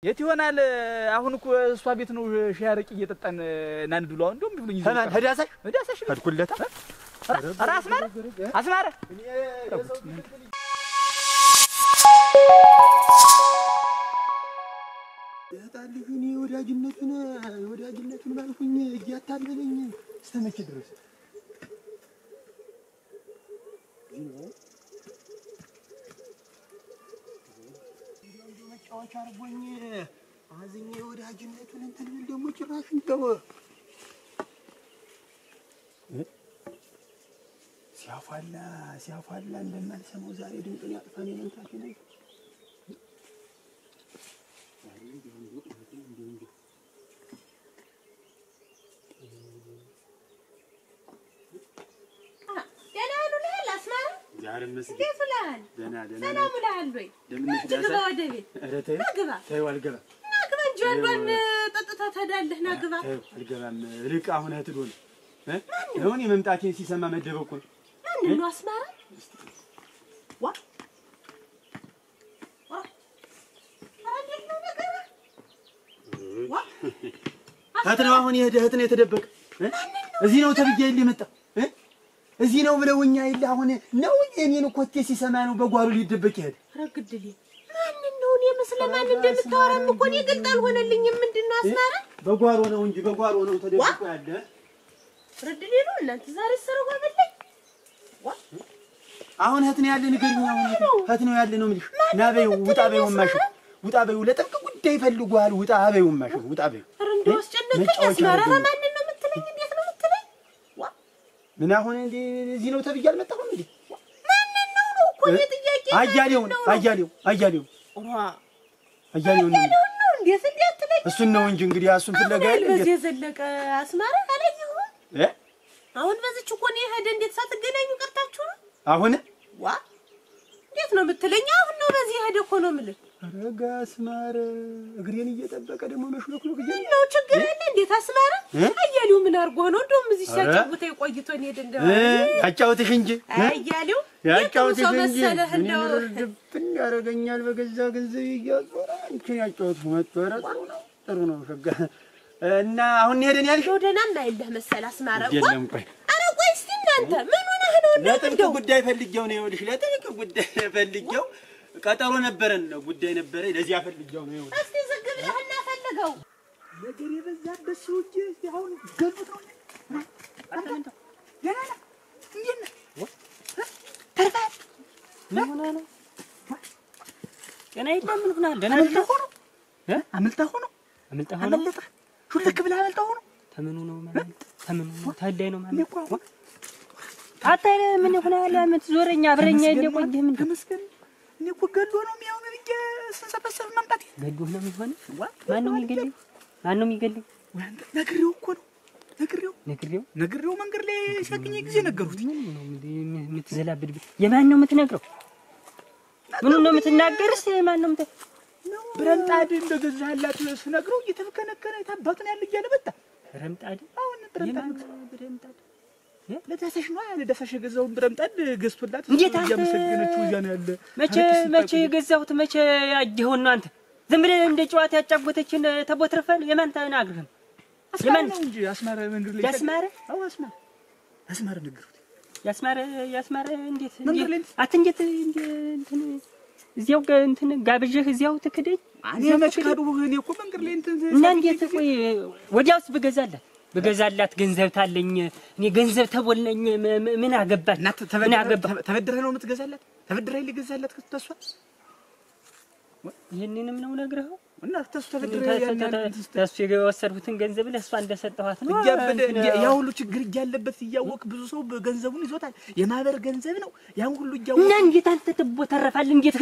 የት ይሆናል አሁን እኮ እሷ ቤት ነው ሻያርቅ እየጠጣን ናንድሉ አሁን እንደውም ብሉኝ ተማን ህዳሳሽ ፈድኩለታ አስማረ ያታልሁኝ ወዳጅነቱን ባልኩኝ እያታለለኝ እስተመቼ ድረስ መጫወቻ አርጎኝ አዝኜ ወዳጅነቱን እንትን ደግሞ ጭራሽ እንተው ሲያፋላ እንደማልሰማው ዛሬ ድምጡን ያጥፋኝ መንታት ነው ሰላም ብለሃል ወይ? ግባ ወደ ቤት ናግባ አልገባ ናግባ እንጂ አንዷን ጠጥተህ ትሄዳለህ። ናግባ አልገባም። ልቅ አሁን አትዶል አሁን የመምጣቴን ሲሰማ መደበቁ ማን ነው አስማራ? ዋ አትነው አሁን የህደህት ነው የተደበቀ እዚህ ነው ተብዬ የመጣ እዚህ ነው ብለውኛ ይል አሁን ነው የኔን ኮቴ ሲሰማ ነው በጓሩ ሊደበቅ ይሄድ ረግድልኝ ማን ነው እኔ መስለማን እንደምታወራም እኮ እኔ ግልጥ አልሆነልኝም። ምንድነው አስማራ? በጓሮ ነው እንጂ በጓሮ ነው ተደብቆ ያለ ረድልኝ ነው እናንተ ዛሬ ሰረው በለኝ አሁን እህት ነው ያለ ንገሪኝ። አሁን እህት ነው ያለ ነው የምልሽ ና በይው ውጣ በይው ማሽ ውጣ በይው ለጥብቅ ጉዳይ ይፈልጓል ውጣ በይው ማሽ ውጣ በይው እንደው አስጨነቀኝ አስማራ። ማን ነው የምትለኝ? እንዴት ነው የምትለኝ? ምን አሁን እንዴ እዚህ ነው ተብዬ አልመጣሁም እንዴ? ማን ነው እኮ የጥያቄ አያሌው ነው እንዴት አትለኝ? እሱን ነው እንጂ እንግዲህ እሱን ፍለጋ ያለ በዚህ ዘለቀ አስማራ አለኝው አሁን በዚች እኮ ነው ሄደ። እንዴት ሳትገናኙ ቀርታችሁ ነው? አሁን እንዴት ነው የምትለኝ? አሁን ነው በዚህ ሄደ እኮ ነው የምልህ። አረጋ አስማራ እግሬን እየጠበቀ ደግሞ መሽሎክሎ ነው ችግር የለ። እንዴት አስማራ አያሌው ምን አርጎ ነው? እንደውም እዚህ ሲያጫውተኝ ቆይቶ ነው ሄደ። ያጫውትሽ እንጂ አያሌው ያጫውትሽ እንጂ መሰለህ እንደው ድብን ያረጋኛል በገዛ ገንዘብ እያዞራ እንትን ያጫውቱ መጥወራ ጥሩ ነው ሸጋ እና አሁን ሄደን ያልሽው ደናም አይልህ መሰል አስማራ እኮ የለም። ቆይ አረ ቆይ እስቲ እናንተ ምን ሆነህ ነው? ለጥብቅ ጉዳይ ፈልጌው ነው ይኸውልሽ፣ ለጥብቅ ጉዳይ ፈልጌው ቀጠሮ ነበረን ነው ጉዳይ ነበረ ለዚህ ፈልጌው ነው ይኸውልሽ። እስቲ ዝግ ብለህና ፈልገው ነገር የበዛበት ሰውዬ አሁን ገሉት ነው አታንተ ገናና እንዴት ነው ተርፋት ምን ሆነ ነው ገና የለም። ምን ሆነ ደና አመልጣ ሆኖ ሹልክ ብለህ አመልጣ ሆኖ ተምኑ ነው ማለት ተምኑ ነው ታዳይ ነው ማለት አታለ ምን ሆነ ያለ አመት ዞረኛ አብረኛ እንደቆየህ ምን ተመስገን እኔ እኮ ገሎ ነው የሚያው ነው ብዬ ስንሰበሰብ መምጣት ገሎ ነው የሚሆን ማን ነው የሚገልኝ? ማን ነው የሚገልኝ? ነግሬው እኮ ነው ነግሬው መንገድ ላይ ሲያገኘ ጊዜ ነገሩት። ምን ነው የምትዘላብድ የማን ነው የምትነግረው? ምን ነው የምትናገርስ? የማን ነው ብረምጣድ እንደገዛላት ስነግረው እየተፈከነከነ ታባቱን ያለ እያለ መጣ። ብረምጣድ አሁን ብረምጣድ ለታሰሽ ነው ያለ ዳሰሽ ገዛው ብረምጣድ ገዝቶላት እያመሰገነችው እዚያ ነው ያለ። መቼ ገዛሁት? መቼ ያጀሁን ነው አንተ? ዝም ብለህ እንደ ጨዋታ ያጫወተችን ተቦትረፈል። የማን ተናግረህ? የማን ነው እንጂ አስማረ መንገድ ላይ ያስማረ? አዎ አስማረ ነገሩት። ያስማረ እንዴት አትንጀት እንትን እዚያው እንትን ጋብጀህ እዚያው ትክደኝ። እኔ መች ካዱ እኔ እኮ መንገድ ላይ እንትን እና እንዴት ቆይ ወዲያውስ ብገዛላት ገንዘብ ታለኝ እኔ ገንዘብ ተቦልነኝ ምን አገባኝ? ምን አገባኝ? ተበድረህ ነው የምትገዛላት? ተበድረህ ሊገዛላት ከተሷ ይሄንንም ነው ነግረኸው እና ተሱ የወሰድኩትን ገንዘብ ለሷ እንደሰጠኋት ነው ያ ሁሉ ችግር እያለበት እያወቅ ብዙ ሰው ገንዘቡን ይዞታል። የማህበር ገንዘብ ነው ያን ሁሉ እያወቅ እና እንዴት አንተ ተቦተረፋል? እንዴት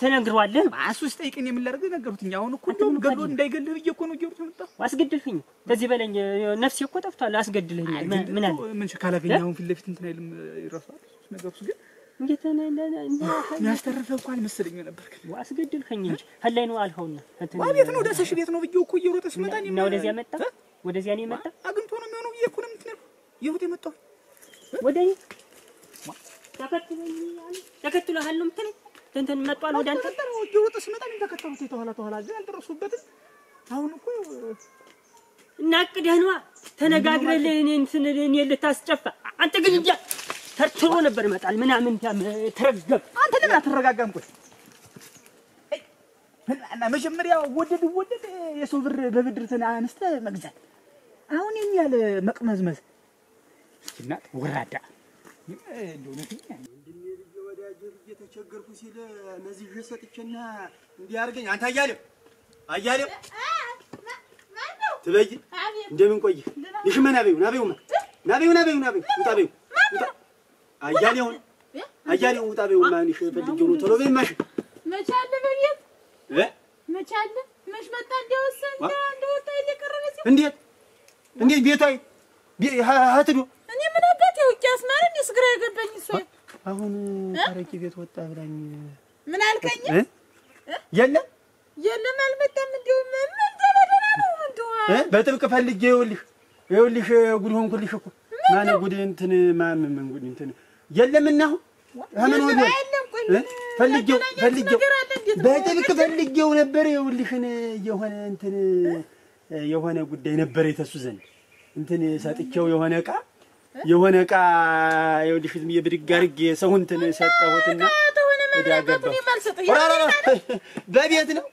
ተነግሯለህ? አሱስ ጠይቀኝ የምላርገ ነገሩትኝ። አሁን እኮ እንደው ገሎ እንዳይገልህ ብዬ እኮ ነው ጀርቶ መጣ። አስገድልኝ ከዚህ በለኝ ነፍሴ እኮ ጠፍቷል። አስገድልኝ ምን አለ ምን ካላገኘ አሁን ፊት ለፊት እንትን አይልም ይረሳል ነገሩስ ግን እንዴት ያስተረፈ እንኳን መሰለኝ ነበር። አስገድልከኝ እንጂ ሀላይ ነው አልኸውና ቤት ነው ደሰሽ ቤት ነው ብዬው እኮ እየሮጠ ሲመጣ እና ወደዚያ መጣ። ወደዚያ ነው መጣ። አግንቶ ነው የሚሆነው ብዬ እኮ ነው የምትነግረው። ይሁት የመጣው ወደኔ ተከትለሃል ነው የምትለኝ? እንትን መጥቷል ወደ አንተ እየሮጠ ሲመጣ ተከተሉት ተኋላ እዚያ ያልደረሱበትን አሁን እኮ እናቅደህ ነዋ ተነጋግረን እኔ ልታስጨፋ አንተ ግን እንጃ ተርትሮ ነበር መጣል ምናምን ተረገብ አንተ ለምን አትረጋጋም? ቆይ እና መጀመሪያ ወደድ የሰው ብር በብድር ተናንስተ መግዛት አሁን የሚያለ መቅመዝመዝ እስኪና ወራዳ እንደውነትኛ ወዳጅ እየተቸገርኩ ሲል እነዚህ ሰጥቼና እንዲያርገኝ አንተ አያሌው ትበይ እንደምን ቆይ ይሽመና በዩ ናበዩ አያሌው ውጣ በዩ ማን ይፈልገው ነው ቶሎ በይማሽ መቻለ በቤት መቻለ መች መጣ እንደወሰን እንደወጣ እየቀረበ ሲል እንዴት ቤታይ ሀትዱ እኔ ምን አባቴ ውቂያስ ማለት እስግራ የገባኝ እሱ አሁን ታረቂ ቤት ወጣ ብላኝ ምን አልከኝ? የለም አልመጣም። እንደው ምን ተበደና ነው እንደው በጥብቅ ፈልጌ ይኸውልሽ ጉድ ሆንኩልሽ እኮ ማነው ጉድ እንትን ምን ጉድ እንትን የለምና አሁን ምን ሆነ ፈልጌው በጥብቅ ፈልጌው ነበር። ይኸውልሽን የሆነ ጉዳይ ነበር የተሱ ዘንድ እንትን ሰጥቼው የሆነ ዕቃ ይኸውልሽ ዝም ብድግ አድርጌ ሰው እንትን ሰጠሁትና በቤት ነው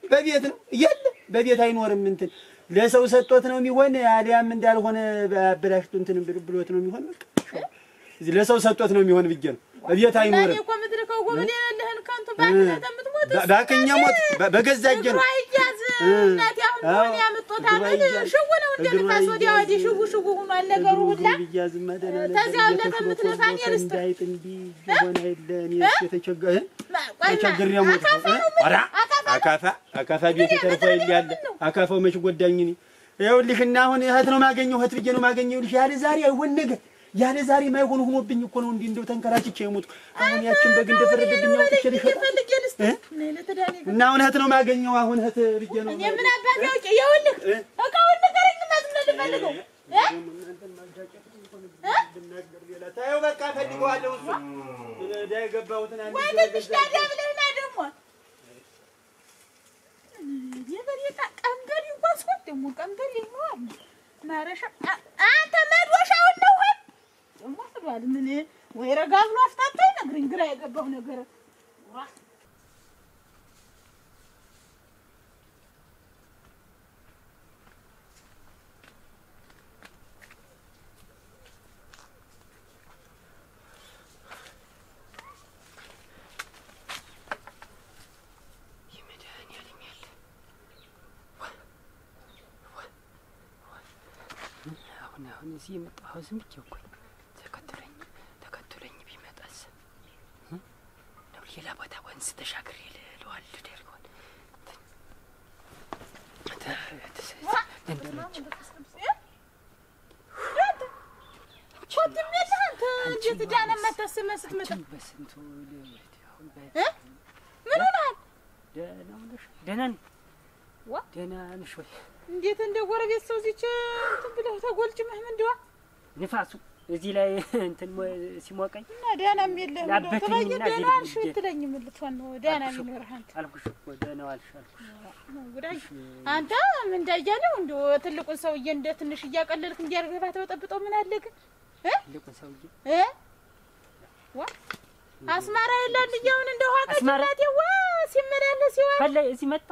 በቤት አይኖርም እንትን ለሰው ሰጥቶት ነው የሚሆን ያሊያም እንዳልሆነ በአበላሽቶ እንትን ብሎት ነው የሚሆን በቃ እዚህ ለሰው ሰጥቶት ነው የሚሆን ብዬ ነው በቤት አይኖርም እኮ ምድርከው ጎበል ያለህን ካንቱ ባንተምትሞት ባከኛ ሞት በገዛጀ ነው እናት ያሁን ያመጣታል ሽውነው እንደምታስ ወዲያ ወዲህ ሽው ሆኗል ነገሩ ሁላ ተዚያው ለተምትለፋን ይርስ እንዳይጥንዲ ሆነ አይደለም የተቸገረ ሞት አካፋ ቤት ተርፎ ይያለ አካፋው መች ጎዳኝ እኔ ይኸውልሽና አሁን እህት ነው ማገኘው እህት ብዬ ነው ማገኘው ይልሽ ያለ ዛሬ አይሆን ነገር ያለ ዛሬ ማይሆን ሆኖብኝ እኮ ነው እንዴ እንደው ተንከራችቼ የሞት አሁን ያችን በግ እንደፈረደብኝ አውጥቼልሽ እና አሁን እህት ነው ማገኘው አሁን እህት ብዬ ነው እኔ ምን አባቴ አውቄ ይኸውልህ እቃውን ንገረኝ ማለት ነው ልፈልገው ታየው በቃ ፈልገዋለሁ እሱ ዳይገባውትና ወይ ትንሽ ታዳብለህና ደግሞ የበሬታ ቀንበል ይጓዝ ደግሞ ቀንበል ይኖር ማረሻ አንተ መድወሻውን ነው ወይ ደግሞ ፍሏል ምን ወይ ረጋ ብሎ አፍታታይ ነግረኝ ግራ የገባው ነገር አሁን እዚህ የመጣው ዝም ብዬ እኮ ተከትለኝ ቢመጣስ ነው ሌላ ቦታ ወንዝ ተሻግሬ ለዋል ደርጓል እንዴት ዳነ መተስመ ስትመጣ በስንቱ ምን ሆነሃል? ደህና ነሽ ወይ? እንዴት እንደ ጎረቤት ሰው እዚች እንትን ብለህ ተጎልጭመህ ምንድነው? ንፋሱ እዚህ ላይ እንትን ሲሞቀኝ እና ደህናም የለህም እንደው ተባየ ደህናሽ ትለኝ ምን ልትሆን ነው? ደህና የሚኖርህ አንተ አልኩሽ እኮ ደህና ዋልሽ አልኩሽ። አንተ ምን እንዳያለው እንደው ትልቁን ሰውዬ እንደ ትንሽ እያቀለልክ እንዲያርገባ ተበጠብጠው ምን አለ ግን ትልቁን ሰውዬ አስማራ ይላል ይሁን እንደው አቀጭላቴ ሲመላለስ ይዋል ፈለ እዚህ መጣ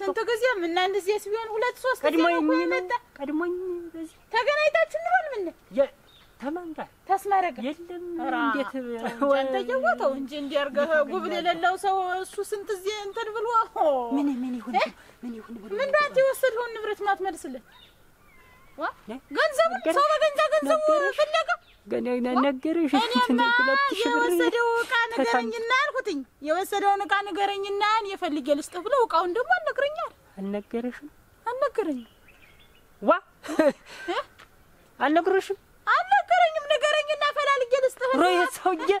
ስንት ጊዜ ምን እንደዚህ ሲሆን 2-3 ቀድሞኝ በዚህ ተገናኝታችሁ ነው ምን ተማንጋ ተስማረጋ የለም እንዴት አንተ ጀወተው እንጂ እንዲያርገህ ጉብል የሌለው ሰው እሱ ስንት ጊዜ እንትን ብሎ ምን ይሁን ብሎ ምን ዳንተ የወሰድከውን ንብረት ማትመልስልህ ገንዘብ ሰው በገንዘብ ፍለጋ ገና ነገርሽ እንትን 2000 ብር የወሰደው ዕቃ ንገረኝና አልኩትኝ የወሰደውን ዕቃ ንገረኝና የፈልጌ ልስጥህ ብለው ዕቃውን ደግሞ አልነገረኛል አልነገረሽም አልነገረኝም ንገረኝና ፈላልጌ ልስጥህ ሮይ ሰውዬ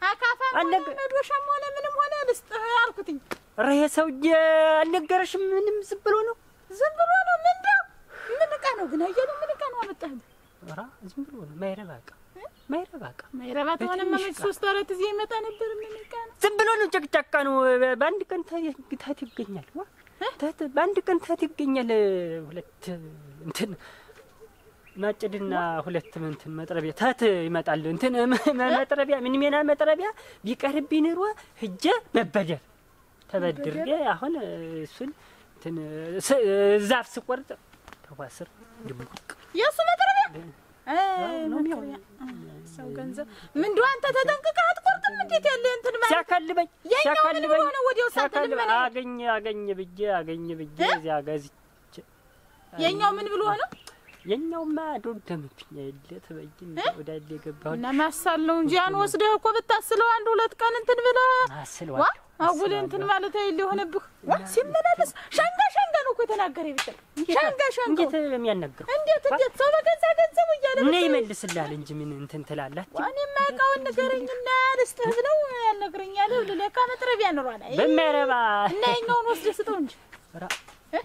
አካፋ መዶሻም ሆነ ምንም ሆነ ልስጥህ አልኩትኝ ሮይ ሰውዬ አልነገረሽም ምንም ዝም ብሎ ነው ምንድነው ምን ዕቃ ነው ግን አየህ ምን ዕቃ ነው አመጣህ ዝም ብሎ ነው ማይረባ ሰባት ሆነማ መች 3-4 ጊዜ ይመጣ ነበር። ምን ይቃና ዝም ብሎ ነው ጨቅጫቃ ነው። በአንድ ቀን ታት ይገኛል። በአንድ ቀን ታት ይገኛል። ሁለት እንትን ማጭድና ሁለት እንትን መጥረቢያ ታት ይመጣል። እንትን መጥረቢያ ምን ሜና መጥረቢያ ቢቀርብኝ ኑሮ ሂጄ መበደር ተበድሬ አሁን እሱን እንትን ዛፍ ስቆርጥ ተዋስር ድምቅ የሱ መጥረቢያ ሰው ገንዘብ ምን ዱአ አንተ ተጠንቅቀህ አትቆርጥም? እንዴት ያለ እንትን ማለት ሲያካልበኝ ነው። ወዲያው ሳትልም አገኝ ብዬ እዚያ ገዝቼ የኛው ምን ብሎ ነው? የኛውማ ዶደምብኝ አይደል ተበይኝ ወዳለ የገባው እና ማሳል ነው እንጂ ያን ወስደህ እኮ ብታስለው 1-2 ቀን እንትን ብለህ አስለው አጉል እንትን ማለት አይደል የሆነብህ። ሲመላለስ ሻንጋ ነው እኮ የተናገረ ይብቻ ሻንጋ እንዴት የሚያናግረው እንዴት ሰው በገዛ ገንዘቡ እያለ ነው ይመልስልሃል እንጂ ምን እንትን ትላላችሁ? እኔ ማቃውን ንገረኝና ልስጥህ ብለው ያልነግረኛል። ለካ መጥረቢያ ኖሯል በማይረባ እና የኛውን ወስደህ ስጠው እንጂ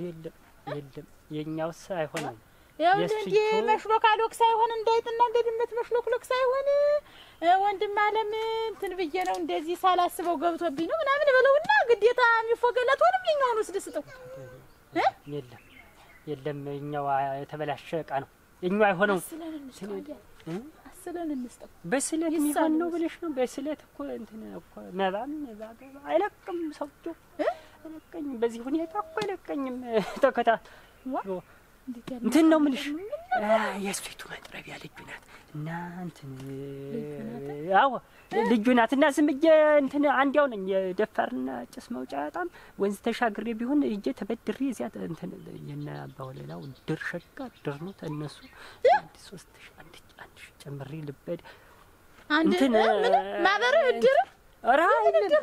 የለም የኛውስ አይሆንም። ያው እንዴ መሽሎክ አሎክ ሳይሆን እንዳይጥና እንደድመት መሽሎክ ሳይሆን ወንድም አለም እንትን ብዬ ነው እንደዚህ ሳላስበው ገብቶብኝ ነው ምናምን በለውና ግዴታ የሚፎገለት ወንም የኛውን ወስደህ ስጠው። የለም የኛው የተበላሸ ዕቃ ነው። የኛው አይሆነው አስለን እንስጠው። በስለት የሚሆን ነው ብለሽ ነው? በስለት እኮ እንትን እኮ መባም አይለቅም ሰውው አይለቀኝ። በዚህ ሁኔታ እኮ አይለቀኝም። ተከታተል እንትን ነው የምልሽ። የስፊቱ መጥረቢያ ልጁ ናት እና እንትን አዎ ልጁ ናት እና ዝም ብዬ እንትን አንዲያው ነኝ የደፋርና ጭስ መውጫ በጣም ወንዝ ተሻግሬ ቢሆን እጄ ተበድሬ እዚያ እንትን የና ባወለላው ድርሸቃ ድርኑ ተነሱ 3000 አንድ ጨምሬ ልበድ እንትን ማበረ እድር ራ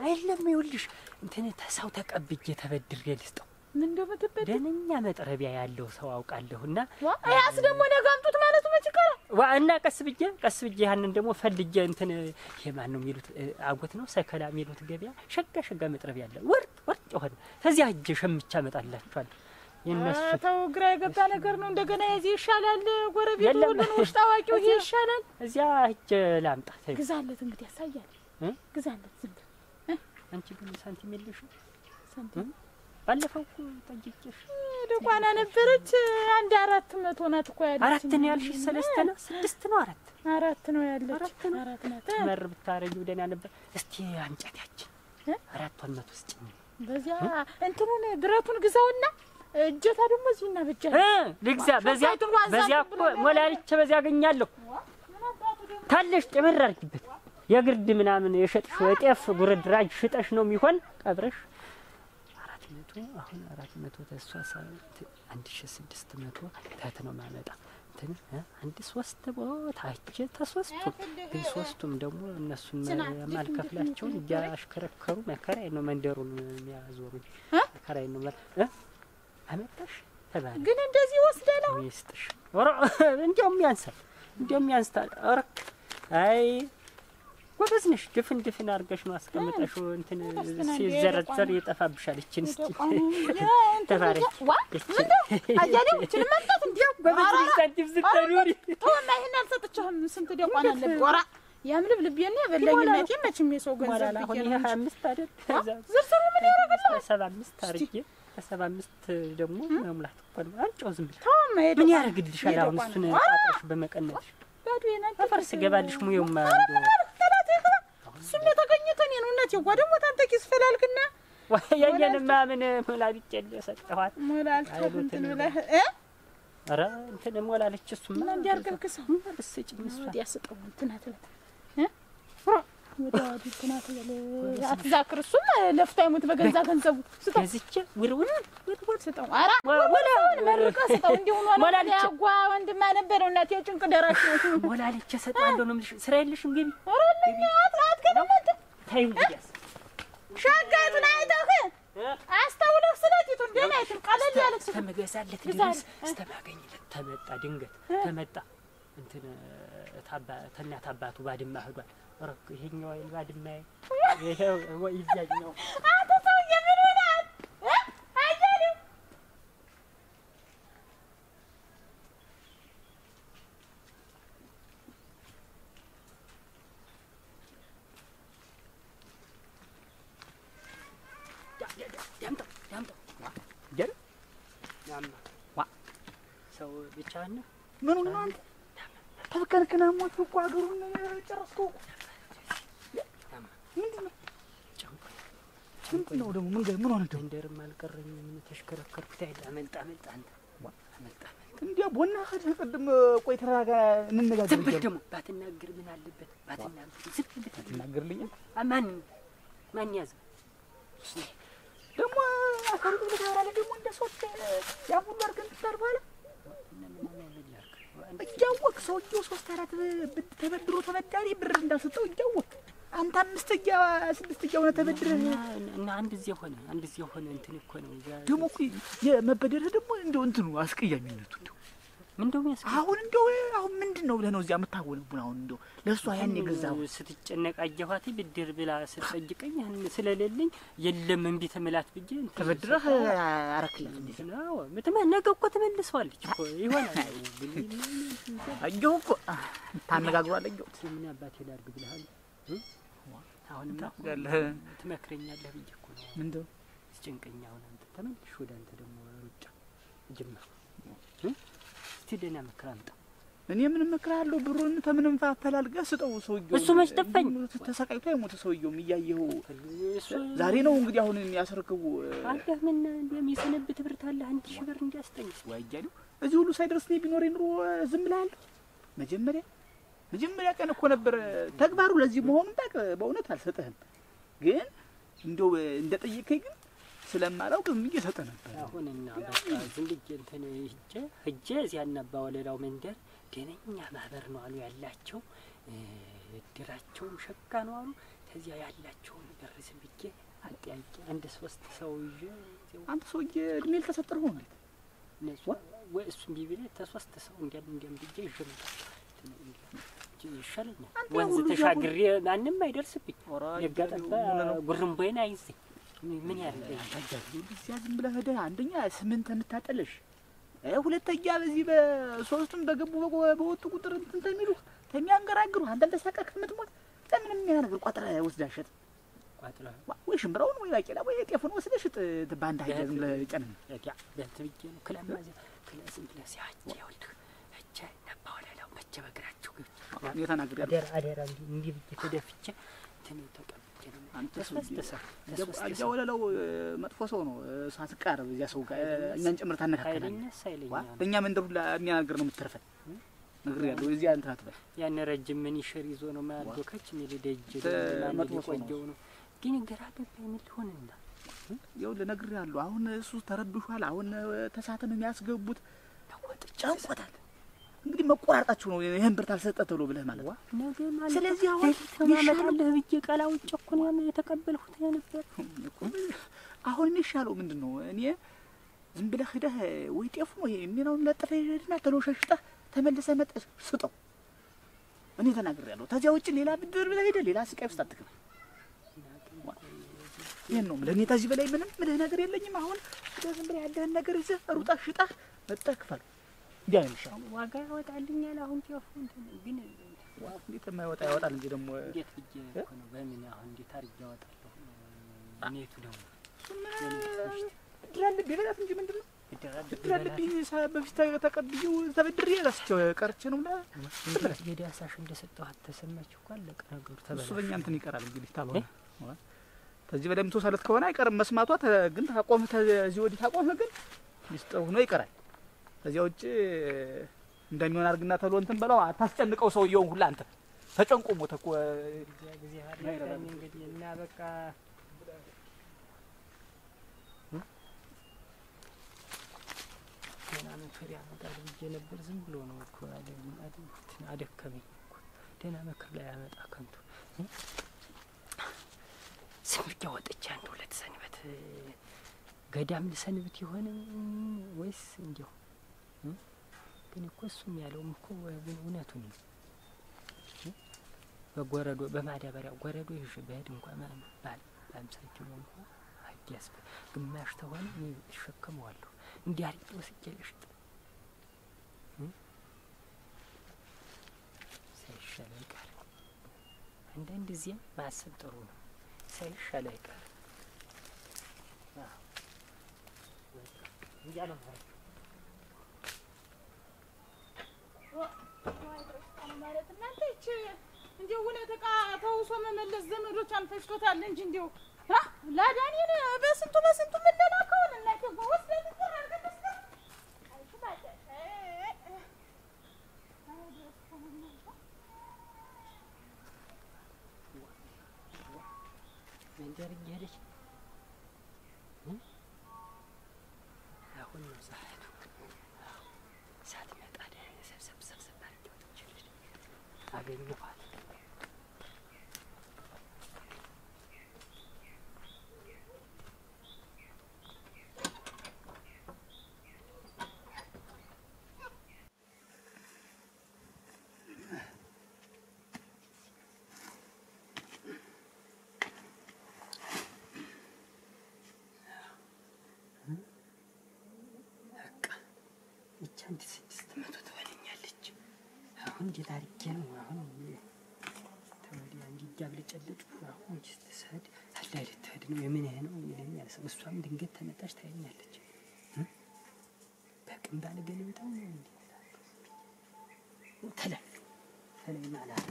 አይለም ይኸውልሽ እንትን ተሳው ተቀብዬ ተበድሬ ልስጠው ምን እንደምትበድ ደነኛ መጥረቢያ ያለው ሰው አውቃለሁና ያስ ደግሞ ነጋምጡት ማለት ነው ይችላል እና ቀስ ብዬ ያንን ደግሞ ፈልጌ እንትን የማን ነው የሚሉት አጎት ነው ሰከላ የሚሉት ገበያ ሸጋ መጥረቢያ ያለ ወርጥ ሆነ ከዚያ እጄ ሸምቻ መጣላችኋል። የነሱ ተው ግራ የገባ ነገር ነው። እንደገና የዚህ ይሻላል ጎረቤት ሁሉ ነው ውስጥ አዋቂው ይሄ ይሻላል። እዚያ እጄ ላምጣ ግዛለት እንግዲህ ያሳያል ግዛለት ዝም አንቺ ግን ሳንቲም የለሽም ሳንቲም ባለፈው ጠይቄሽ ደቋና ነበረች 400 ናት እኮ ያለች 4 ነው ያልሽ 3 ነው 6 ነው 4 ነው ያለች 4 ናት መር ብታረጊው ደህና ነበር። እስቲ አንጫታችን 400 ውስጥ በዚያ እንትኑን ብረቱን ግዛውና እጀታ ደግሞ እዚህና በጃ ልግዛ በዚያ እኮ ሞላልቼ በዚያ አገኛለሁ ካለሽ ጨምር አድርጊበት የግርድ ምናምን የሸጥሽው የጤፍ ጉርድራጅ ሽጠሽ ነው የሚሆን ቀብረሽ አሁን 400 ተሷ 1600 ታት ነው ማመጣ እንትን አንድ 3 ቦታ ተሶስቱ ግን ሶስቱም ደግሞ እነሱን ማልከፍላቸው ያሽከረከሩ መከራይ ነው መንደሩን የሚያዞሩኝ መከራይ ነው አመጣሽ ተባለ ግን እንደዚህ ወስደለው ይስጥሽ ወራ እንደውም ያንሳል ኧረ አይ ወበዝነሽ ድፍን አርገሽ ነው አስቀምጠሽ እንትን ሲዘረዘር ይጠፋብሻል። እቺን እስቲ ተባረክ አያሌው እቺን ማጣት እንዲያው በበዝነሽ ሳንቲም ስትኖሪ ተወና ይሄን አልሰጥቻለሁ። ስንት ደቋና ለቆራ ያምልብ ልቤና በለኝነቴ መቼም የሰው ገንዘብ አሁን 25 አይደል ዝርዝሩ ምን ያረጋል 75 አርጌ 75 ደግሞ መሙላት እኮ ነው። አንጨው ዝም ብለሽ ተወማ ምን ያረግልሻል? አሁን እሱን ጣጥሽ በመቀነትሽ ባዶ የናንተ ፈርስ ገባልሽ ሙየውማ እሱም የተገኘተን ነው እናቴ ጓደሞ ታንተ ኪስ ፈላልክና ወያየንማ ምን ሞላልጭ ሰጠኋት ሞላልት እንትን ብለህ ኧረ እንትን ሞላልጭ እሱማ እንዲያርገልክሰው በስጭኝ እሷ ያስጠው እንትን አትበል ወዳዲ ትናት አትዛክር እሱም ለፍታ ይሙት በገዛ ገንዘቡ ስጠው እዚች ውርውር ስጠው ኧረ ወላውን መርቀ ስጠው እንዲሆኑ ነው ያጓ ወንድማ ነበረው እናቴ ጭንቅ ደራሽ ነው ሞላልጭ ሰጣለሁ ነው የምልሽ ስራ የለሽም ገቢ ኧረ አጥራት ከነመጥ ታዩ እንግዲያስ ሻጋቱን አይተህ አስተውለህ ስለቲቱ እንደናይት ቀለል ያለች ተመገዛለት ድረስ እስተማገኝለት ተመጣ ድንገት ተመጣ እንትን ተናት አባቱ ባድማ ሄዷል። ወረክ ይሄኛው ባድማ ይሄው ወይዛኛው አንተ ሰው የምን ሆናል አያሌው ዋ ሰው ብቻ ነው ምን ነው አንተ ተበከልከና ሞት እኮ አገሩን ጨረስከው ምንድነው ምንድነው ደግሞ ምን ሆነ ደግሞ እንደርም አልቀረኝ ምን ተሽከረከርኩት አይደል አመልጣ አንተ አመልጣ እንዴ ቦና ቀደም ቆይ ተራጋ እንነጋገር ዝም ብለህ ደግሞ ባትናገር ምን አለበት ባትናገር ዝም ብለህ ተናገርልኝ ማን ያዘ ደግሞ አካሉ ተራራ ደግሞ እንደሶት ያ ሁሉ አርገን ተርባለ እያወቅ ሰውዬው 3-4 ተበድሮ ተበዳሪ ብር እንዳልሰጠው እያወቅ አንተ 5 ሆነ ተበድረህ እና አንድ እዚህ ሆነ እንትን እኮ ነው ደግሞ እኮ የመበደር ደግሞ እንደው እንትኑ አስቀያሚነቱ እንደው ምንድነው ያስቀ አሁን ምንድነው ብለህ ነው እዚያ የምታወነው አሁን እንደው ለሷ ያን የገዛው ስትጨነቅ አየኋት ብድር ብላ ስትጠይቀኝ ያን ስለሌለኝ የለም እንቢ ተመላት ብዬ ተበድረህ አረክላት እንዴ ነው ነገ እኮ ተመልሰዋለች እኮ ይሆናል አየሁ እኮ ታነጋግሯል አየሁ ምን አባቴ ላድርግ ብለሃል አሁንም ትመክረኛለህ ብዬ እኮ ነው ምንድነው ጭንቀኛ አሁን አንተ ተመልሽ ወደ አንተ ደግሞ ሩጫ ጀመር እስቲ ደህና ምክር አምጣ እኔ ምን እመክርሃለሁ ብሩን ተምንም አፈላልገህ ስጠው ሰውዬው እሱ መች ጠፋኝ ተሰቃይቶ አይሞት ሰውዬው እያየኸው ዛሬ ነው እንግዲህ አሁን የሚያስረክቡ አንተ ምን እንደሚሰነብት ብር ታለ 1000 ብር እንዲያስጠኝ ወያያለሁ እዚህ ሁሉ ሳይደርስ ነው ቢኖር ኑሮ ዝም ብለሃል መጀመሪያ ቀን እኮ ነበር ተግባሩ ለዚህ መሆኑን ታውቅ በእውነት አልሰጠህም ግን እንደው እንደጠየቀኝ ግን ስለማላውቅ ምን እየሰጠ ነበር አሁንና በቃ ዝም ብዬ እንትን ሂጄ እዚያና ባወለላው መንደር ደነኛ ማህበር ነው አሉ ያላቸው እድራቸውም ሸካ ነው አሉ ከዚያ ያላቸውን ብር ዝም ብዬ አጥያቄ አንድ 3 ሰው ይዤ አንተ ሰውዬ እድሜ ልተሰጠረው ነው ነሱ ወይ እሱም ቢብለ ተ3 ሰው እንዲያም ብዬ ይጀምራል ይሻለኛል ወንዝ ተሻግሬ ማንንም አይደርስብኝ የጋጠባ ጉርምቦይና አይዘኝ ምን ያርገኝ እዚያ ዝም ብለህ ሄደህ አንደኛ ስምንት እንታጠለሽ ሁለተኛ በዚህ በሶስቱም በገቡ በወጡ ቁጥር እንትን ተሚሉ ተሚያንገራግሩ አንተ ተሳቀቅ ምትሞት ለምን የሚያነግር ቋጥራ ወስዳሸት ቋጥራ ወይ ሽምብራውን ወይ ባቄላ ወይ ጤፉን ወስደሽጥ ባንዳ ሀይል ዝም ብለህ ጨነኝ ያ በትብዬ ነው ክለማዘ ክለስም ብለህ ሲያጭ ይወልድ እቻ ነባውላው መቼ በግራቸው ግብ እኔ ተናግሬያለሁ አደራ እንዲህ ብዬ ተደፍቼ እንትን ተቀበል አንተ አጃወለለው መጥፎ ሰው ነው ሳትቃረብ እዚያ ሰው ጋር እኛን ጨምር ታነካከናለህ በእኛ መንደር ሁላ የሚያናግር ነው የምትተርፈን ነግሬያለሁ እዚያ እንትን አትበል ያን ረጅም ምን ይሽር ይዞ ነው ማያልዶ ከች ሚል ደጅ መጥፎ ሰው ነው ግን ግራ ገባኝ ምን ሊሆንና ይኸውልህ ነግሬያለሁ አሁን እሱ ተረብሿል አሁን ተሳተን የሚያስገቡት ጫንቆታል እንግዲህ መቆራርጣችሁ ነው ይሄን ብር ታልሰጠ ተብሎ ብለህ ማለት ነው ነገ ማለት ስለዚህ አሁን ተማመጣለህ ብዬ ቃላው ጨኩን ያን የተቀበልኩት ነበር አሁን የሚሻለው ምንድነው እኔ ዝም ብለህ ሄደህ ወይ ጤፉ ነው የሚናውን ለጥፈህ ሄድና ተሎሸሽጠህ ተመልሰህ መጣህ ስጠው እኔ ተናግሬያለሁ ታዲያ ውጭ ሌላ ብድር ብለህ ሄደህ ሌላ ስቃይ ውስጥ አትገባ ይሄን ነው ለኔ ታዚህ በላይ ምንም ምልህ ነገር የለኝም አሁን ዝም ብለህ ያለህን ነገር ይዘህ ሩጣህ ሽጣህ መጣህ ክፈል ዲያንሻው ዋጋ ያወጣልኛል አሁን ጤፉ ግን እንዴት የማይወጣ ያወጣል እንጂ ደግሞ እንዴት ብዬ እኮ ነው በምን አሁን እንዴት አድርጌ ያወጣለሁ እኔቱ ደግሞ ድራል ቢበላት እንጂ ምንድነው ድራል በፊት ተቀብዬው ተበድሬ ራስቸው ቀርቼ ነው ማለት የዳሳሽ እንደሰጠኋት ተሰማች እኮ አለቀ ነገሩ ተበላ እሱ በእኛ እንትን ይቀራል እንግዲህ ታልሆነ ተዚህ በላይ ምትወሳለት ከሆነ አይቀርም መስማቷ ግን ታቆም ተዚህ ወዲህ ታቆም ግን ሚስጥር ሆኖ ይቀራል ከዚያ ውጭ እንደሚሆን አርግና ተሎ እንትን በለው አታስጨንቀው ሰውየውን ሁላ አንተ ተጨንቆ ሞተ እኮ ጊዜ አለኝ እንግዲህ እና በቃ ደህና ምክር ያመጣል ብዬ ነበር ዝም ብሎ ነው እኮ አደከመኝ እኮ ደህና ምክር ላይ ያመጣ ከንቱ ዝም ብዬ ወጥቼ 1-2 ሰንበት ገዳም ልሰንብት ይሆን ወይስ እንዲሁ ግን እኮ እሱም ያለውም እኮ እውነቱን ነው በጎረዶ በማዳበሪያ ጎረዶ ይዤ በሄድ እንኳን በ50 ኪሎ እንኳን አዲስ ግማሽ ተሆነ እሸከመዋለሁ እንዲህ አሪፍ ወስጄ ልሽጥ ሳይሻል አይቀር አንዳንድ ጊዜ ማሰብ ጥሩ ነው ሳይሻል አይቀር እንጃ ነው እንደው ለተቃ ተውሶ መመለስ ዘመዶች አንፈሽቶታል እንጂ እንደው ላዳኔን በስንቱ መለላከውን እናቴ ጎወስ ለትቀር አርገተስ አይሽማደ መንደር እየሄደች አሁን ነው ሰዓቱ። ሳትመጣ ሰብሰብ አድርጌ አገኘኋት። አንድ 600 ትሆነኛለች። አሁን ጌታሪኬ ነው አሁን ተወዲያ እንዲያብለጨልጭ አሁን ስትሰድ አላይት ተሄድ ነው የምን ይሄ ነው ይለኛል። እሷም ድንገት ተመጣች ታየኛለች። በቅም ባለ ገለብታው ነው እንዴ ተለይ ማለት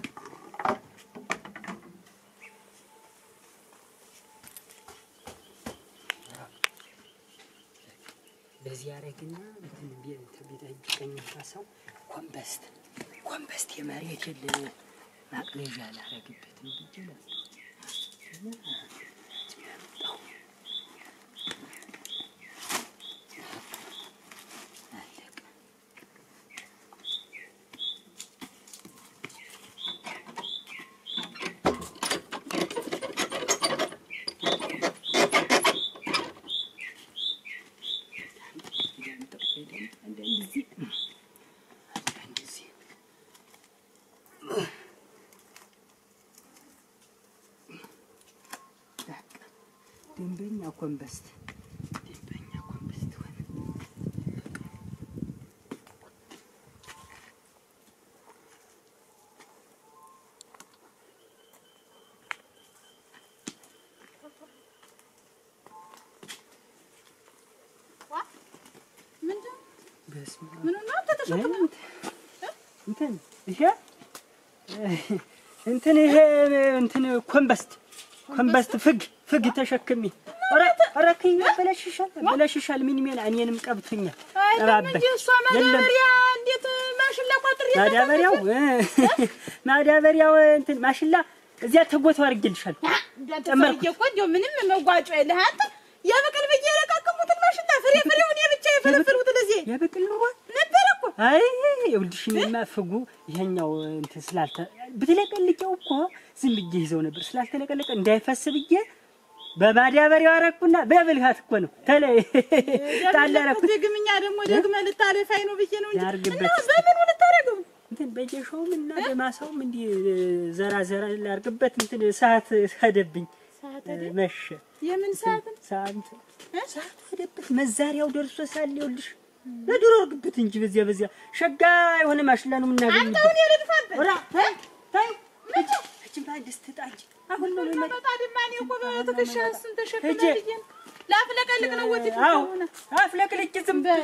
በዚህ ያረግና እንትን ቢጠይቀኝ ታሰው ኮምበስት የመሬት የለ ማቅለጃ ላረግበትም ይችላል። ደንበኛ ኮምበስት ሆነ ምን ነው ተተሸከመ እንትን ኮምበስት ፍግ ተሸክሚ አረከኝ በለሽሻል ምን ይመል እኔንም ቀብቶኛል ተባበ ማዳበሪያ እንዴት ማሽላ ቋጥር ማዳበሪያው እንትን ማሽላ እዚያ ተጎተው አርግልሻል ተመርኩ እኮ እንደው ምንም መጓጮ የለህ አንተ የበቀል በየለቃቀሙት ማሽላ ፍሬውን የብቻ የፈለፈሉት ለዚህ የበቀል ነው ነበር እኮ አይ ይኸውልሽኝማ ፍጉ ይሄኛው እንትን ስላልተ ብትለቀልቀው እኮ ዝም ብዬ ይዘው ነበር ስላልተለቀለቀ እንዳይፈስ ብዬ በማዳበሪያው አረኩና በብልሃት እኮ ነው ተለይ ታላረኩ ደግምኛ ደግሞ ልታለፋይ ነው ብዬ ነው እንጂ እና በምን ልታረገው እንትን በየሾውም እና በማሳውም እንዲ ዘራ ላርግበት እንትን ሰዓት ሄደብኝ መሸ የምን ሰዓት ሄደብኝ መዛሪያው ደርሶ ሳል ይኸውልሽ ለድሮ ግብት እንጂ በዚያ ሸጋ የሆነ ማሽላ ነው የምናገኘው አንተው ነው የለድፋበት ኦራ ታይ እቺ ባንድስ ትጣጅ አሁን ነው መጣ ድማኔ እኮ በትከሻ ስንት ተሸክመ ልጅን ላፍለቀልቅ ነው ወጥቶ አፍለቅልቅ ዝም በል